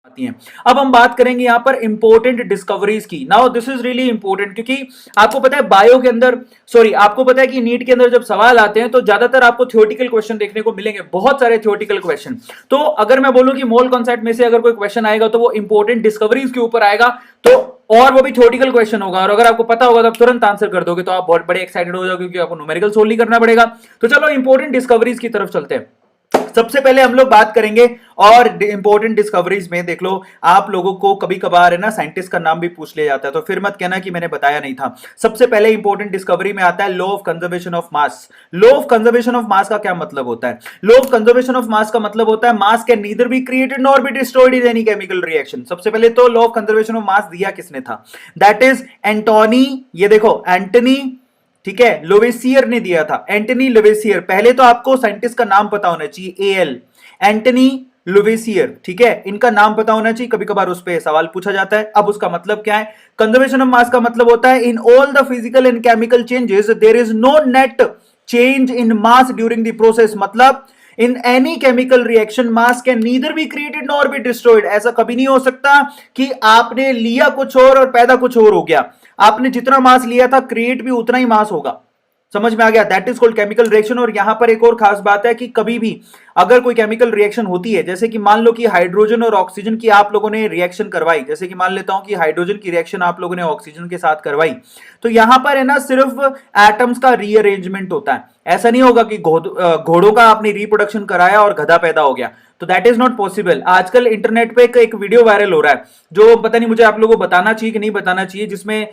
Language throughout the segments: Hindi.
आती हैं। अब हम बात करेंगे यहां पर इंपॉर्टेंट डिस्कवरीज की। Now this is really important, क्योंकि आपको पता है बायो के अंदर, सॉरी आपको पता है कि नीट के अंदर जब सवाल आते हैं तो ज्यादातर आपको थ्योरेटिकल क्वेश्चन देखने को मिलेंगे, बहुत सारे थ्योरेटिकल क्वेश्चन। तो अगर मैं बोलूं कि मोल कॉन्सेप्ट में से अगर कोई क्वेश्चन आएगा तो वो इंपॉर्टेंट डिस्कवरीज के ऊपर आएगा, तो और वो भी थ्योरेटिकल क्वेश्चन होगा, और अगर आपको पता होगा तो आप तुरंत आंसर कर दोगे, तो आप बहुत बड़े एक्साइटेड हो जाओगे क्योंकि आपको न्यूमेरिकल सोल्व नहीं करना पड़ेगा। तो चलो इंपॉर्टेंट डिस्कवरीज की तरफ चलते हैं। सबसे पहले हम लोग बात करेंगे, और इंपॉर्टेंट डिस्कवरीज में देख लो, आप लोगों को कभी कभार है ना साइंटिस्ट का नाम भी पूछ लिया जाता है, तो फिर मत कहना कि मैंने बताया नहीं था। सबसे पहले इंपॉर्टेंट डिस्कवरी में आता है law of conservation of mass. Law of conservation of मास का क्या मतलब होता है? लॉ ऑफ कंजर्वेशन ऑफ मास का मतलब होता है मास can neither be created nor be destroyed in any chemical reaction. सबसे पहले तो लॉ ऑफ कंजर्वेशन ऑफ मास दिया किसने था? दैट इज एंटोनी, ये देखो एंटनी, ठीक है, लोवेसियर ने दिया था, एंटनी लोवेसियर। पहले तो आपको साइंटिस्ट का नाम पता होना चाहिए, एल एंटनी लोवेसियर, ठीक है, इनका नाम पता होना चाहिए, कभी कभार उस पर सवाल पूछा जाता है। अब उसका मतलब क्या है? कंजर्वेशन ऑफ मास का मतलब होता है in all the physical and chemical changes there is no net change in mass during the process. मतलब in any chemical reaction mass can neither be created nor be destroyed. ऐसा कभी नहीं हो सकता कि आपने लिया कुछ और पैदा कुछ और हो गया। आपने जितना मास लिया था क्रिएट भी उतना ही मास होगा। समझ में आ गया? That is called chemical reaction. और यहां पर एक और खास बात है कि कभी भी अगर कोई केमिकल रिएक्शन होती है, जैसे कि मान लो कि हाइड्रोजन और ऑक्सीजन की आप लोगों ने रिएक्शन करवाई, जैसे कि मान लेता हूं कि हाइड्रोजन की रिएक्शन आप लोगों ने ऑक्सीजन के साथ करवाई, तो यहां पर है ना सिर्फ एटम्स का रीअरेंजमेंट होता है। ऐसा नहीं होगा कि घोड़ों का आपने रिप्रोडक्शन कराया और गधा पैदा हो गया, तो दैट इज नॉट पॉसिबल। आजकल इंटरनेट पे एक वीडियो वायरल हो रहा है, जो पता नहीं मुझे आप लोगों को बताना चाहिए कि नहीं बताना चाहिए, जिसमें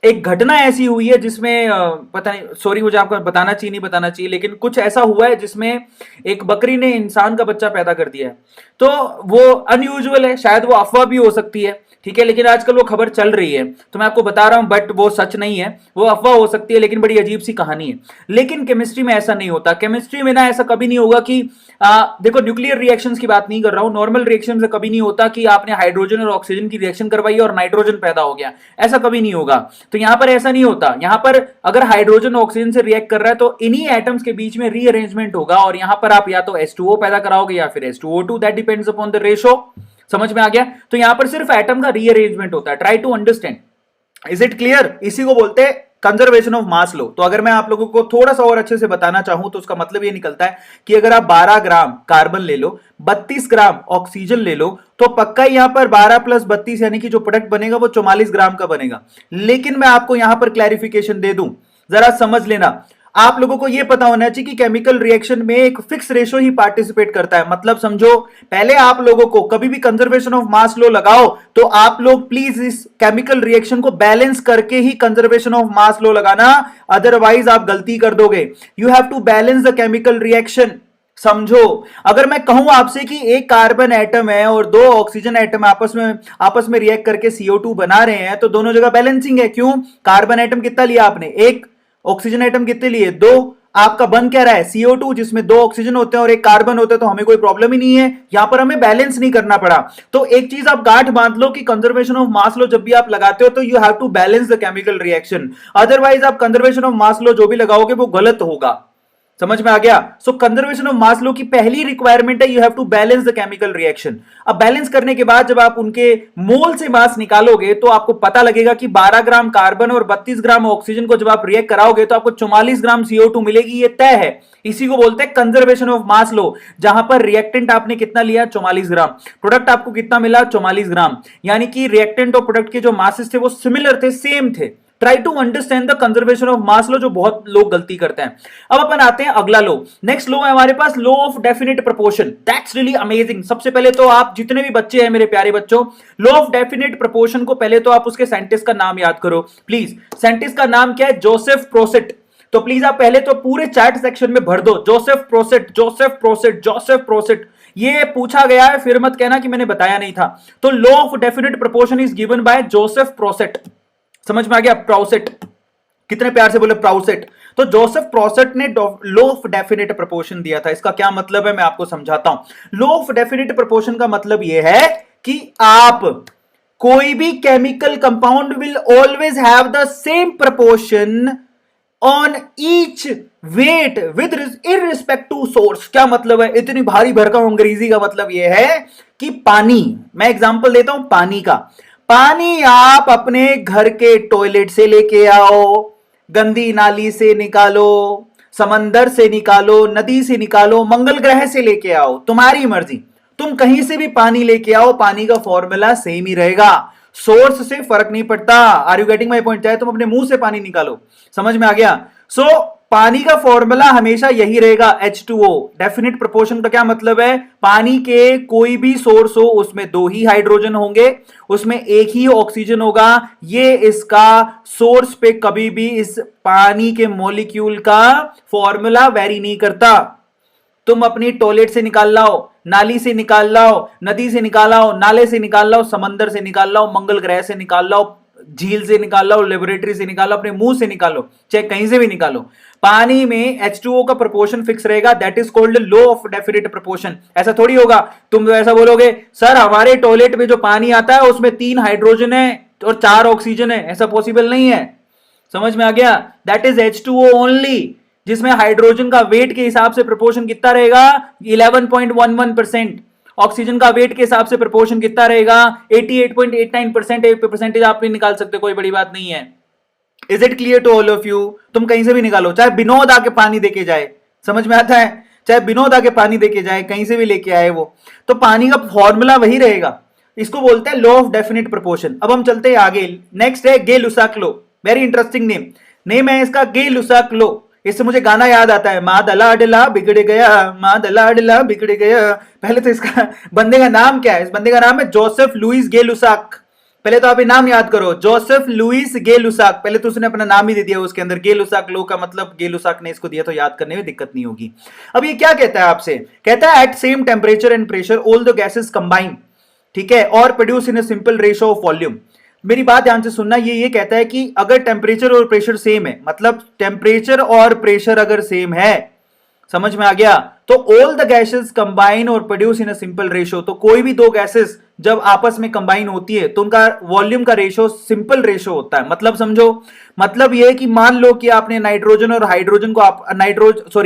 एक घटना ऐसी हुई है जिसमें पता नहीं, सॉरी मुझे आपको बताना चाहिए नहीं बताना चाहिए, लेकिन कुछ ऐसा हुआ है जिसमें एक बकरी ने इंसान का बच्चा पैदा कर दिया है। तो वो अनयूजुअल है, शायद वो अफवाह भी हो सकती है, ठीक है, लेकिन आजकल वो खबर चल रही है, तो मैं आपको बता रहा हूं, बट वो सच नहीं है, वो अफवाह हो सकती है, लेकिन बड़ी अजीब सी कहानी है। लेकिन केमिस्ट्री में ऐसा नहीं होता। केमिस्ट्री में ना ऐसा कभी नहीं होगा कि देखो न्यूक्लियर रिएक्शंस की बात नहीं कर रहा हूं, नॉर्मल रिएक्शन से कभी नहीं होता कि आपने हाइड्रोजन और ऑक्सीजन की रिएक्शन करवाई और नाइट्रोजन पैदा हो गया, ऐसा कभी नहीं होगा। तो यहां पर ऐसा नहीं होता। यहां पर अगर हाइड्रोजन ऑक्सीजन से रिएक्ट कर रहा है तो इन्हीं एटम्स के बीच में रीअरेंजमेंट होगा, और यहां पर आप या तो H2O पैदा कराओगे या फिर H2O2, that depends upon the ratio. समझ में आ गया? तो यहां पर सिर्फ एटम का रीअरेंजमेंट होता है। Try to understand, is it clear? इसी को बोलते हैं कंजर्वेशन ऑफ मास लो। तो अगर मैं आप लोगों को थोड़ा सा और अच्छे से बताना चाहूं तो उसका मतलब ये निकलता है कि अगर आप 12 ग्राम कार्बन ले लो, 32 ग्राम ऑक्सीजन ले लो, तो पक्का यहां पर 12 प्लस 32 यानी कि जो प्रोडक्ट बनेगा वो 44 ग्राम का बनेगा। लेकिन मैं आपको यहां पर क्लैरिफिकेशन दे दूं, जरा समझ लेना। आप लोगों को यह पता होना चाहिए कि केमिकल रिएक्शन में एक फिक्स रेशो ही पार्टिसिपेट करता है। मतलब समझो, पहले आप लोगों को कभी भी कंजर्वेशन ऑफ मास लो लगाओ तो आप लोग प्लीज इस केमिकल रिएक्शन को बैलेंस करके ही कंजर्वेशन ऑफ मास लो लगाना, अदरवाइज आप गलती कर दोगे। You have to balance the chemical reaction. समझो, अगर मैं कहूं आपसे कि एक कार्बन एटम है और दो ऑक्सीजन एटम आपस में रिएक्ट करके CO2 बना रहे हैं, तो दोनों जगह बैलेंसिंग है। क्यों? कार्बन एटम कितना लिया आपने? एक। ऑक्सीजन एटम कितने लिए? दो। आपका बन क्या रहा है? CO2, जिसमें दो ऑक्सीजन होते हैं और एक कार्बन होता है, तो हमें कोई प्रॉब्लम ही नहीं है, यहां पर हमें बैलेंस नहीं करना पड़ा। तो एक चीज आप गांठ बांध लो कि कंजर्वेशन ऑफ मास लो जब भी आप लगाते हो तो you have to balance the chemical reaction, otherwise आप कंजर्वेशन ऑफ मास लो जो भी लगाओगे वो गलत होगा। समझ में आ गया? सो कंजर्वेशन ऑफ मास लो की पहली रिक्वायरमेंट है you have to balance the chemical reaction. अब बैलेंस करने के बाद जब आप उनके मोल से मास निकालोगे तो आपको पता लगेगा कि 12 ग्राम कार्बन और 32 ग्राम ऑक्सीजन को जब आप रिएक्ट कराओगे तो आपको 44 ग्राम CO2 मिलेगी। ये तय है, इसी को बोलते हैं कंजर्वेशन ऑफ मास लो, जहां पर रिएक्टेंट आपने कितना लिया? 44 ग्राम। प्रोडक्ट आपको कितना मिला? 44 ग्राम। यानी कि रिएक्टेंट और प्रोडक्ट के जो मासेस थे वो सिमिलर थे, सेम थे। Try to understand the conservation of mass law, जो बहुत लोग गलती करते हैं। अब अपन आते हैं अगला लो। नेक्स्ट लो है हमारे पास law of definite proportion. That's really amazing. सबसे पहले तो आप जितने भी बच्चे हैं मेरे प्यारे बच्चों, लॉ ऑफ डेफिनेट प्रोपोर्शन को पहले तो आप उसके साइंटिस्ट का नाम याद करो प्लीज। साइंटिस्ट का नाम क्या है? Joseph processed. तो प्लीज आप पहले तो पूरे चैट सेक्शन में भर दो Joseph processed, Joseph processed, Joseph processed. ये पूछा गया है, फिर मत कहना कि मैंने बताया नहीं था। तो law of definite proportion is given by Joseph processed. समझ में आ गया? प्रोसेट, कितने प्यार से बोले प्रोसेट। तो जोसेफ प्रोसेट ने लॉ ऑफ डेफिनेट प्रोपोर्शन दिया था। इसका क्या मतलब है मैं आपको समझाता हूं। लॉ ऑफ डेफिनेट प्रोपोर्शन का मतलब यह है कि आप कोई भी chemical compound will always have the same proportion on each weight with irrespect to source. क्या मतलब है? इतनी भारी भरकम अंग्रेजी का मतलब यह है कि पानी, मैं एग्जांपल देता हूं पानी का। पानी आप अपने घर के टॉयलेट से लेके आओ, गंदी नाली से निकालो, समंदर से निकालो, नदी से निकालो, मंगल ग्रह से लेके आओ, तुम्हारी मर्जी। तुम कहीं से भी पानी लेके आओ, पानी का फॉर्मूला सेम ही रहेगा, सोर्स से फर्क नहीं पड़ता। Are you getting my point? चाहे तुम अपने मुंह से पानी निकालो, समझ में आ गया? पानी का फॉर्मूला हमेशा यही रहेगा, H2O। डेफिनेट प्रोपोर्शन का क्या मतलब है? पानी के कोई भी सोर्स हो उसमें दो ही हाइड्रोजन होंगे, उसमें एक ही ऑक्सीजन होगा। ये इसका सोर्स पे कभी भी इस पानी के मॉलिक्यूल का फॉर्मूला वेरी नहीं करता। तुम अपनी टॉयलेट से निकाल लाओ, नाली से निकाल लाओ, नदी से निकाल लाओ, नाले से निकाल लाओ, समंदर से निकाल लाओ, मंगल ग्रह से निकाल लाओ, झील से निकाल लो, लेबोरेटरी से निकालो, अपने मुंह से निकालो, चाहे कहीं से भी निकालो, पानी में H2O का प्रोपोर्शन फिक्स रहेगा। That is called law of definite proportion. ऐसा थोड़ी होगा तुम ऐसा बोलोगे सर हमारे टॉयलेट में जो पानी आता है उसमें 3 हाइड्रोजन है और 4 ऑक्सीजन है, ऐसा पॉसिबल नहीं है। समझ में आ गया? दैट इज H2O ओनली, जिसमें हाइड्रोजन का वेट के हिसाब से प्रोपोर्शन कितना रहेगा? 11.11%। ऑक्सीजन का वेट के हिसाब से प्रोपोर्शन कितना रहेगा? 88.89%। परसेंटेज आप भी निकाल सकते हो, कोई बड़ी बात नहीं है। Is it clear to all of you? तुम कहीं से भी निकालो, चाहे विनोद आके पानी देके जाए, समझ में आता है? चाहे विनोद आके पानी देके जाए, कहीं से भी लेके आए वो, तो पानी का फॉर्मूला वही रहेगा। इसको बोलते हैं लॉ ऑफ डेफिनेट प्रोपोर्शन। अब हम चलते हैं आगे। नेक्स्ट है Gay Lussac law. Very interesting name, name है इसका गे लुसाक लॉ। इससे मुझे गाना याद आता है, मादला डला बिगड़ गया, मादला डला बिगड़ गया। पहले तो इसका बंदे का नाम क्या है? इस बंदे का नाम है जोसेफ लुइस गे लुसाक। पहले तो आप ये नाम याद करो, जोसेफ लुइस गे लुसाक। पहले तो उसने अपना नाम ही दे दिया उसके अंदर, गे लुसाक लो का मतलब गे लुसाक ने इसको दिया, तो याद करने में दिक्कत नहीं होगी। अब ये क्या कहता है आपसे? कहता है at same temperature and pressure all the gases combine, ठीक है, और produce in a simple ratio of volume. मेरी बात ध्यान से सुनना, ये कहता है कि अगर टेम्परेचर और प्रेशर सेम है, मतलब टेम्परेचर और प्रेशर अगर सेम है, समझ में आ गया, तो ऑल द गैसेस कंबाइन और produce in a simple ratio. तो कोई भी दो गैसेस जब आपस में कंबाइन होती है तो उनका वॉल्यूम का रेशियो सिंपल रेशियो होता है। मतलब समझो, मतलब ये है कि मान लो कि आपने नाइट्रोजन और हाइड्रोजन को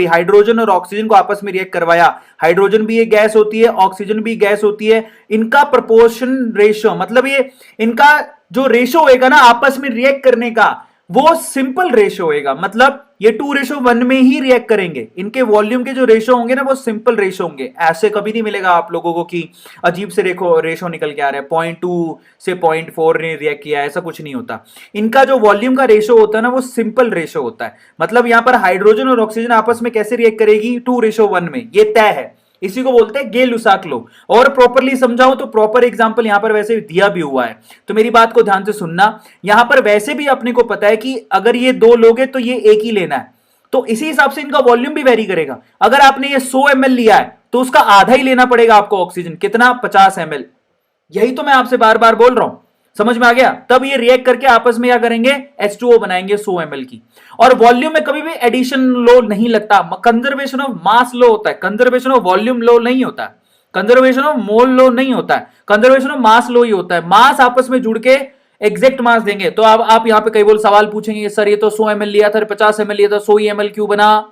हाइड्रोजन और ऑक्सीजन को आपस में रिएक्ट करवाया। हाइड्रोजन भी एक गैस होती है, ऑक्सीजन भी गैस होती है। इनका प्रोपोर्शन रेशियो, मतलब ये इनका जो रेशियो होएगा ना आपस में रिएक्ट करने का, वो सिंपल रेशियो होएगा। मतलब ये 2:1 में ही रिएक्ट करेंगे। इनके वॉल्यूम के जो रेशियो होंगे ना वो सिंपल रेशियो होंगे। ऐसे कभी नहीं मिलेगा आप लोगों को कि अजीब से रेशियो निकल के आ रहा है, 0.2 से 0.4 ने रिएक्ट किया, ऐसा कुछ नहीं होता। इनका जो वॉल्यूम का रेशियो होता है ना वो सिंपल रेशियो होता है। मतलब यहां पर हाइड्रोजन और ऑक्सीजन आपस में कैसे रिएक्ट करेगी? 2:1 में, ये तय है। इसी को बोलते हैं गे लुसाक लॉ। और प्रॉपरली समझाओ तो प्रॉपर एग्जांपल यहां पर वैसे दिया भी हुआ है, तो मेरी बात को ध्यान से सुनना। यहां पर वैसे भी अपने को पता है कि अगर ये दो लोगे तो ये एक ही लेना है, तो इसी हिसाब से इनका वॉल्यूम भी वेरी करेगा। अगर आपने ये 100 ml लिया है तो उसका आधा ही लेना पड़ेगा आपको ऑक्सीजन। कितना? 50 ml। यही तो मैं आपसे बार बार बोल रहा हूं, समझ में आ गया? तब ये रिएक्ट करके आपस में क्या करेंगे? H2O बनाएंगे 100 ml की। और वॉल्यूम में कभी भी एडिशन लॉ नहीं लगता, कंजर्वेशन ऑफ मास लॉ होता है, कंजर्वेशन ऑफ वॉल्यूम लॉ नहीं होता है, कंजर्वेशन ऑफ मोल लॉ नहीं होता है, कंजर्वेशन ऑफ मास लॉ ही होता है। मास आपस में जुड़ के एग्जैक्ट मास देंगे। तो अब आप यहां पे कई बोल सवाल पूछेंगे, सर ये तो 100 ml लिया था, 50 ml लिया था, 100 ml क्यों बना?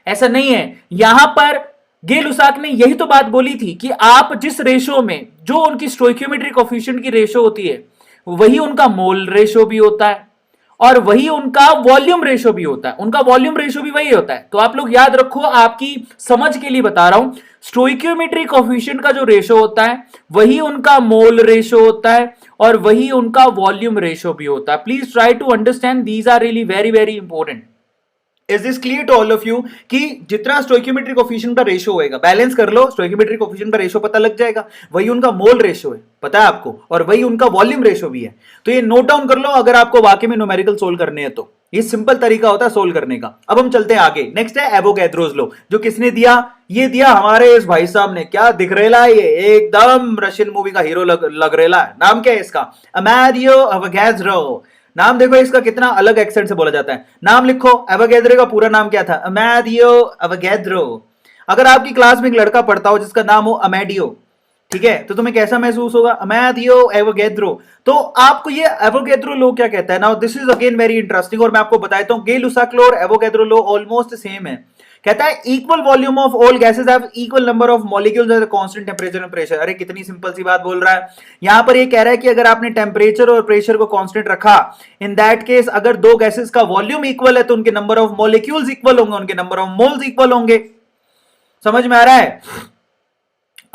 ऐसा नहीं है। यहां पर गे लुसाक ने यही तो बात बोली थी कि आप जिस रेशियो में, जो उनकी स्टोइकियोमेट्रिक कोफिशिएंट की रेशियो होती है, वही उनका मोल रेशियो भी होता है और वही उनका वॉल्यूम रेशियो भी होता है। उनका वॉल्यूम रेशियो भी वही होता है। तो आप लोग याद रखो, आपकी समझ के लिए बता रहा हूं, स्टोइकियोमेट्रिक कोफिशिएंट का जो रेशियो होता है वही उनका मोल रेशियो होता है और वही उनका वॉल्यूम रेशियो भी होता है। Please try to understand, these are really very very important. Is this clear to all of you कि जितना स्टोइकियोमेट्रिक कोफिशिएंट का रेशियो होएगा, बैलेंस कर लो, स्टोइकियोमेट्रिक कोफिशिएंट का रेशियो पता लग जाएगा, वही उनका मोल रेशियो है, पता है आपको, और वही उनका वॉल्यूम रेशियो भी है। तो ये नोट डाउन कर लो अगर आपको वाकई में न्यूमेरिकल सोल्व करने हैं तो। ये सिंपल तरीका होता है सोल्व करने का। अब हम चलते हैं आगे। नेक्स्ट है एवोगैड्रोस लॉ, जो किसने दिया? ये दिया हमारे इस भाई साहब ने। क्या दिख रेला है ये? एकदम रशियन मूवी का हीरो लग रेला है। नाम क्या है इसका? अमेरियो एवोगैड्रो। नाम देखो इसका कितना अलग एक्सेंट से बोला जाता है। नाम लिखो, एवोगैड्रो का पूरा नाम क्या था? अमेरियो एवोगैड्रो। अगर आपकी क्लास में एक लड़का पढ़ता हो जिसका नाम हो अमेडियो, ठीक है, तो तुम्हें कैसा महसूस होगा, अमैथियो एवोगैड्रो। तो आपको ये एवोगैड्रो लो क्या कहता है, now this is again very interesting, और मैं आपको बताता हूं गे-लुसाक लो और एवोगैड्रो लो ऑलमोस्ट सेम है। कहता है equal volume of all gases have equal number of molecules at constant temperature and pressure. अरे कितनी सिंपल सी बात बोल रहा है, यहां पर ये कह रहा है कि अगर आपने टेंपरेचर और प्रेशर को कांस्टेंट रखा, इन दैट केस अगर दो गैसेस का वॉल्यूम इक्वल है तो उनके नंबर ऑफ मॉलिक्यूल्स इक्वल होंगे, उनके नंबर ऑफ मोल्स इक्वल होंगे। समझ में आ रहा है,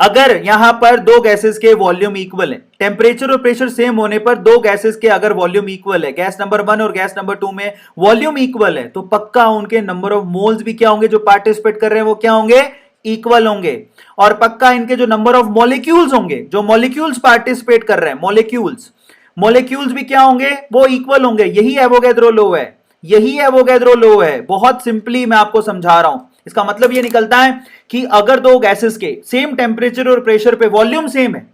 अगर यहां पर दो गैसेस के वॉल्यूम इक्वल है, टेंपरेचर और प्रेशर सेम होने पर दो गैसेस के अगर वॉल्यूम इक्वल है, गैस नंबर 1 और गैस नंबर 2 में वॉल्यूम इक्वल है, तो पक्का उनके नंबर ऑफ मोल्स भी क्या होंगे, जो पार्टिसिपेट कर रहे हैं वो क्या होंगे, इक्वल होंगे। और पक्का इनके जो नंबर ऑफ मॉलिक्यूल्स होंगे, जो मॉलिक्यूल्स पार्टिसिपेट कर रहे हैं, मॉलिक्यूल्स भी क्या होंगे, वो इक्वल होंगे। यही एवोगैड्रो लो है, यही एवोगैड्रो लो है। बहुत सिंपली मैं आपको समझा रहा हूं, इसका मतलब ये निकलता है कि अगर दो गैसेस के सेम टेंपरेचर और प्रेशर पे वॉल्यूम सेम है,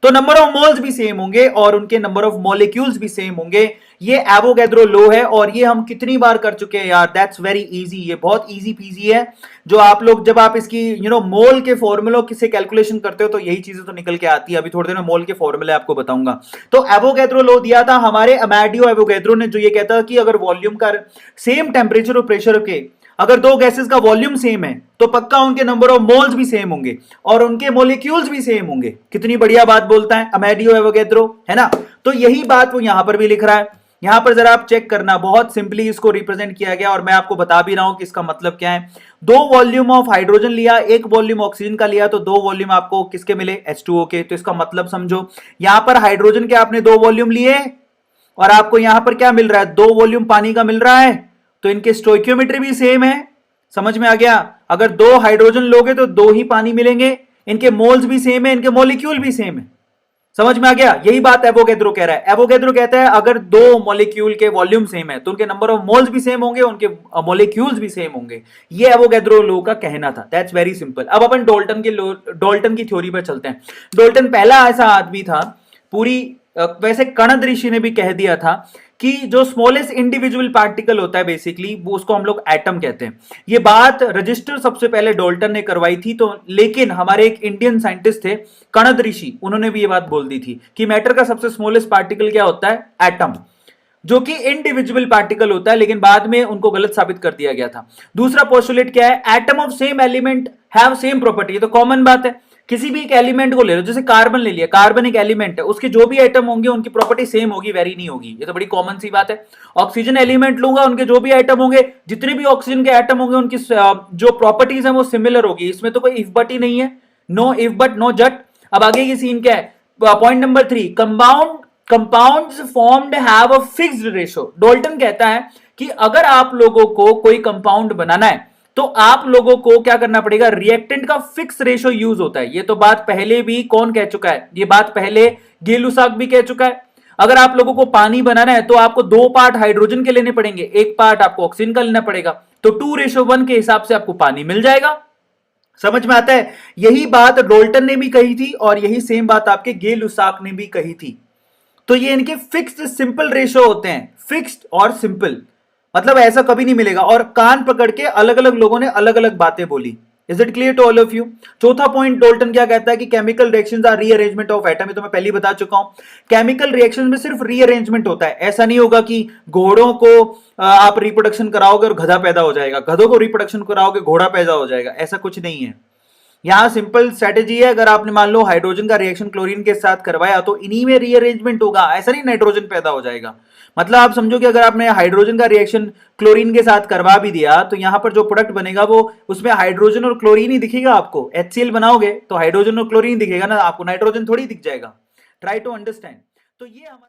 तो नंबर ऑफ मोल्स भी सेम होंगे और उनके नंबर ऑफ मॉलिक्यूल्स भी सेम होंगे। ये एवोगैड्रो लो है, और ये हम कितनी बार कर चुके हैं यार, दैट्स वेरी इजी, ये बहुत इजी पीजी है। जो आप लोग जब आप इसकी मोल के फॉर्मूलों से कैलकुलेशन करते हो तो यही चीजें तो निकल के आती है। अभी थोड़ी देर में मोल के फॉर्मूले आपको बताऊंगा। तो एवोगैड्रो लो दिया था हमारे अमैडियो एवोगैड्रो ने, जो ये कहता है कि अगर वॉल्यूम का सेम टेंपरेचर और प्रेशर के अगर दो गैसेस का वॉल्यूम सेम है, तो पक्का उनके नंबर ऑफ मोल्स भी सेम होंगे और उनके मॉलिक्यूल्स भी सेम होंगे। कितनी बढ़िया बात बोलता है अमैडियो एवोगैड्रो, है ना। तो यही बात वो यहां पर भी लिख रहा है। यहां पर जरा आप चेक करना, बहुत सिंपली इसको रिप्रेजेंट किया गया, और मैं आपको बता भी रहा हूं कि इसका मतलब क्या है। दो वॉल्यूम ऑफ हाइड्रोजन लिया, एक वॉल्यूम ऑक्सीजन का लिया, तो दो वॉल्यूम आपको किसके मिले, H2O के। तो इसका मतलब समझो, यहां पर हाइड्रोजन के आपने दो वॉल्यूम लिए और आपको यहां पर क्या मिल रहा है, दो वॉल्यूम पानी का मिल रहा है, तो इनके स्टोइकियोमेट्री भी सेम है। समझ में आ गया, अगर दो हाइड्रोजन लोगे तो दो ही पानी मिलेंगे, इनके मोल्स भी सेम है, इनके मॉलिक्यूल भी सेम है। समझ में आ गया, यही बात एवोगैड्रो कह रहा है। एवोगैड्रो कहता है अगर दो मॉलिक्यूल के वॉल्यूम सेम है तो उनके नंबर ऑफ मोल्स भी सेम होंगे, उनके मॉलिक्यूल्स भी सेम होंगे। ये एवोगैड्रो लो का कहना था। That's very simple. अब अपन डॉल्टन की थ्योरी पर चलते हैं। डॉल्टन पहला ऐसा आदमी था, पूरी वैसे कणद ऋषि ने भी कह दिया था कि जो स्मॉलेस्ट इंडिविजुअल पार्टिकल होता है बेसिकली, वो उसको हम लोग एटम कहते हैं। ये बात रजिस्टर सबसे पहले डॉल्टन ने करवाई थी, तो लेकिन हमारे एक इंडियन साइंटिस्ट थे कणद ऋषि, उन्होंने भी ये बात बोल दी थी कि मैटर का सबसे स्मॉलेस्ट पार्टिकल क्या होता है, एटम, जो कि इंडिविजुअल पार्टिकल होता है, लेकिन बाद में उनको गलत साबित कर दिया गया था। दूसरा पोस्टुलेट क्या है, atom of same element have same property. ये तो कॉमन बात है, किसी भी एक एलिमेंट को ले लो, जैसे कार्बन ले लिया, कार्बन एक एलिमेंट है, उसके जो भी एटम होंगे उनकी प्रॉपर्टी सेम होगी, वेरी नहीं होगी। ये तो बड़ी कॉमन सी बात है। ऑक्सीजन एलिमेंट लूंगा, उनके जो भी एटम होंगे, जितने भी ऑक्सीजन के एटम होंगे, उनकी जो प्रॉपर्टीज है वो सिमिलर होगी। इसमें तो कोई इफ बट ही नहीं है, नो इफ बट नो जट। अब आगे की सीन क्या है, point number 3, compounds formed have a fixed ratio. Dalton कहता है कि अगर आप लोगों को कोई कंपाउंड बनाना है तो आप लोगों को क्या करना पड़ेगा, रिएक्टेंट का फिक्स रेशो यूज होता है। ये तो बात पहले भी कौन कह चुका है, ये बात पहले गे-लुसाक भी कह चुका है। अगर आप लोगों को पानी बनाना है तो आपको 2 पार्ट हाइड्रोजन के लेने पड़ेंगे, 1 पार्ट आपको ऑक्सीजन का लेना पड़ेगा, तो 2:1 के हिसाब से आपको पानी मिल जाएगा। समझ में आता है, यही बात डॉल्टन ने भी कही थी और यही सेम बात आपके गे-लुसाक ने भी कही थी। तो ये इनके फिक्स्ड सिंपल रेशो होते हैं, फिक्स्ड और सिंपल, मतलब ऐसा कभी नहीं मिलेगा। और कान पकड़ के अलग अलग लोगों ने अलग अलग बातें बोली। Is it clear to all of you. चौथा पॉइंट डॉल्टन क्या कहता है कि chemical reactions are rearrangement of atom. ये तो मैं पहले ही बता चुका हूं, केमिकल रिएक्शंस में सिर्फ रीअरेंजमेंट होता है। ऐसा नहीं होगा कि घोड़ों को आप रिप्रोडक्शन कराओगे और गधा पैदा हो जाएगा, गधों को रिप्रोडक्शन कराओगे घोड़ा पैदा हो जाएगा, ऐसा कुछ नहीं है। यहां सिंपल स्ट्रेटेजी है, अगर आपने मान लो हाइड्रोजन का रिएक्शन क्लोरीन के साथ करवाया तो इन्हीं में रीअरेंजमेंट होगा, ऐसा नहीं नाइट्रोजन पैदा हो जाएगा। मतलब आप समझो कि अगर आपने हाइड्रोजन का रिएक्शन क्लोरीन के साथ करवा भी दिया तो यहां पर जो प्रोडक्ट बनेगा वो उसमें हाइड्रोजन और क्लोरीन ही दिखेगा। आपको HCl बनाओगे तो हाइड्रोजन और क्लोरीन दिखेगा ना, आपको नाइट्रोजन थोड़ी दिख जाएगा। Try to understand. तो ये